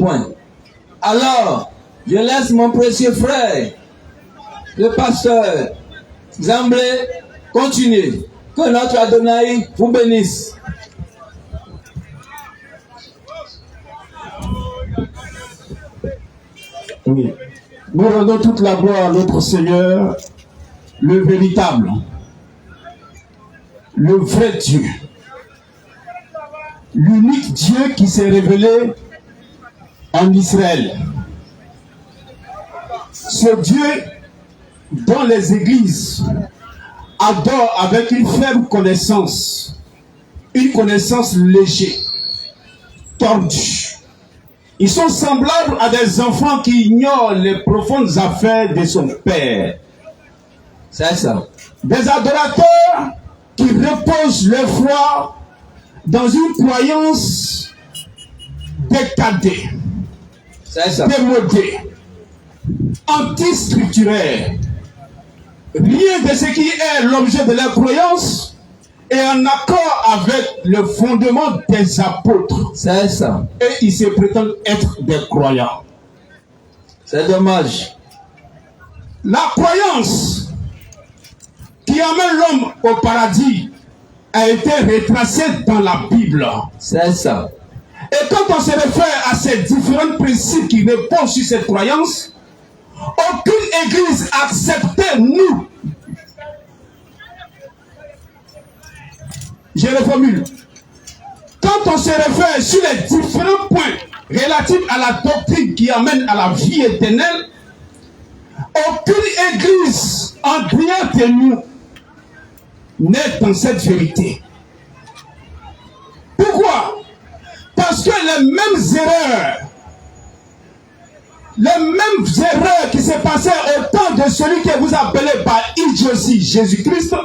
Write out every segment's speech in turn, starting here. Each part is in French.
point. Alors, je laisse mon précieux frère, le pasteur Zamblé, continuer. Que notre Adonai vous bénisse. Oui. Nous rendons toute la gloire à notre Seigneur, le véritable, le vrai Dieu, l'unique Dieu qui s'est révélé en Israël. Ce Dieu dont les églises adorent avec une faible connaissance, une connaissance légère, tordue. Ils sont semblables à des enfants qui ignorent les profondes affaires de son Père. C'est ça. Des adorateurs qui reposent leur foi dans une croyance décadée, démodée, anti-structurelle. Rien de ce qui est l'objet de leur croyance est en accord avec le fondement des apôtres. C'est ça. Et ils se prétendent être des croyants. C'est dommage. La croyance qui amène l'homme au paradis a été retracée dans la Bible. C'est ça. Et quand on se réfère à ces différents principes qui reposent sur cette croyance, aucune église acceptait nous. Je reformule. Quand on se réfère sur les différents points relatifs à la doctrine qui amène à la vie éternelle, aucune église en dehors de nous n'est dans cette vérité. Pourquoi? Parce que les mêmes erreurs qui se passaient au temps de celui que vous appelez par idiotie Jésus-Christ,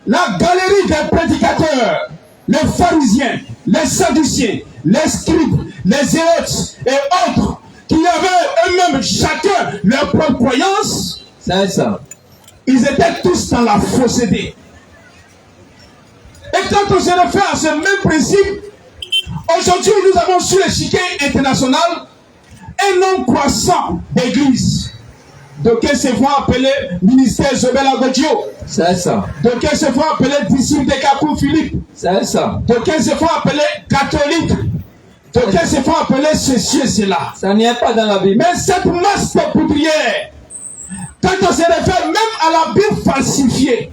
la galerie des prédicateurs, les pharisiens, les sadduciens, les scribes, les zélotes et autres, qui avaient eux-mêmes chacun leur propre croyance, c'est ça. Ils étaient tous dans la fausseté. Et quand on se réfère à ce même principe, aujourd'hui nous avons sur l'échiquier international un nombre croissant d'églises. D'aucuns se font appeler ministère Zobel Agodio. C'est ça. D'aucuns se font appeler disciples de Kakou Philippe. C'est ça. D'aucuns se font appeler catholiques. D'aucuns se font appeler ceci et cela. Ça n'y est pas dans la Bible. Mais cette masse de poudrière, quand on se réfère même à la Bible falsifiée,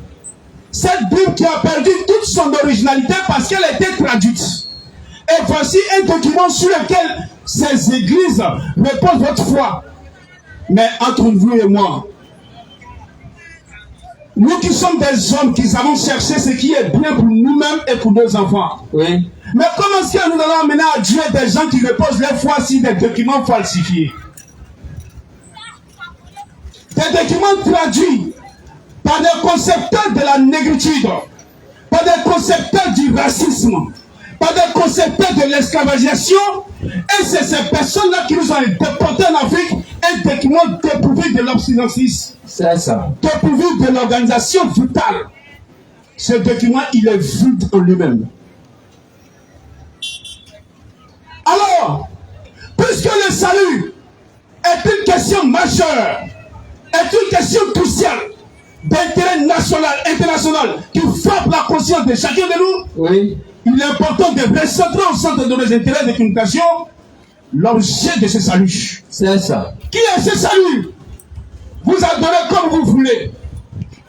cette Bible qui a perdu toute son originalité parce qu'elle a été traduite. Et voici un document sur lequel ces églises reposent votre foi. Mais entre vous et moi, nous qui sommes des hommes qui savons chercher ce qui est bien pour nous-mêmes et pour nos enfants. Oui. Mais comment est-ce que nous allons amener à Dieu des gens qui reposent leur foi sur des documents falsifiés? Des documents traduits par des concepteurs de la négritude, par des concepteurs du racisme, par des concepteurs de l'esclavagisation. Et c'est ces personnes-là qui nous ont déportés en Afrique, un document dépourvu de l'obstinencisme. C'est ça. Dépourvu de l'organisation vitale. Ce document, il est vide en lui-même. Alors, puisque le salut est une question majeure, est une question cruciale, d'intérêt national, international, qui frappe la conscience de chacun de nous, oui, il est important de recentrer au centre de nos intérêts de communication l'objet de ce salut. C'est ça. Qui est ce salut? Vous adorez comme vous voulez.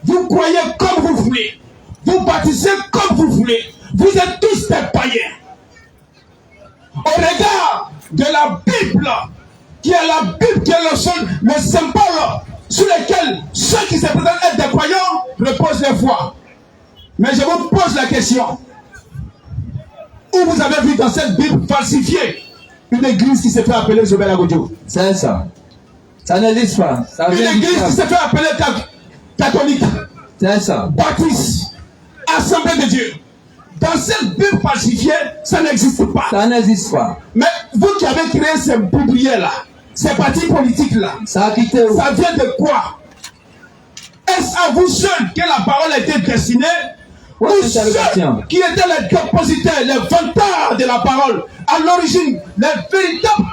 Vous croyez comme vous voulez. Vous baptisez comme vous voulez. Vous êtes tous des païens. Au regard de la Bible, qui est la Bible, qui est le symbole sur lequel ceux qui se prétendent être des croyants reposent leur foi. Mais je vous pose la question. Où vous avez vu dans cette Bible falsifiée une église qui se fait appeler Zobel Agodio? C'est ça. Ça n'existe pas. Ça une église qui se fait appeler catholique. C'est ça. Baptiste. Assemblée de Dieu. Dans cette Bible falsifiée, ça n'existe pas. Ça n'existe pas. Mais vous qui avez créé ces boubliers-là, ces partis politiques-là, ça a quitté où? Ça vient de quoi? Est-ce à vous seuls que la parole a été destinée? Ou ceux qui étaient les dépositaires, les vanteurs de la parole, à l'origine, les véritables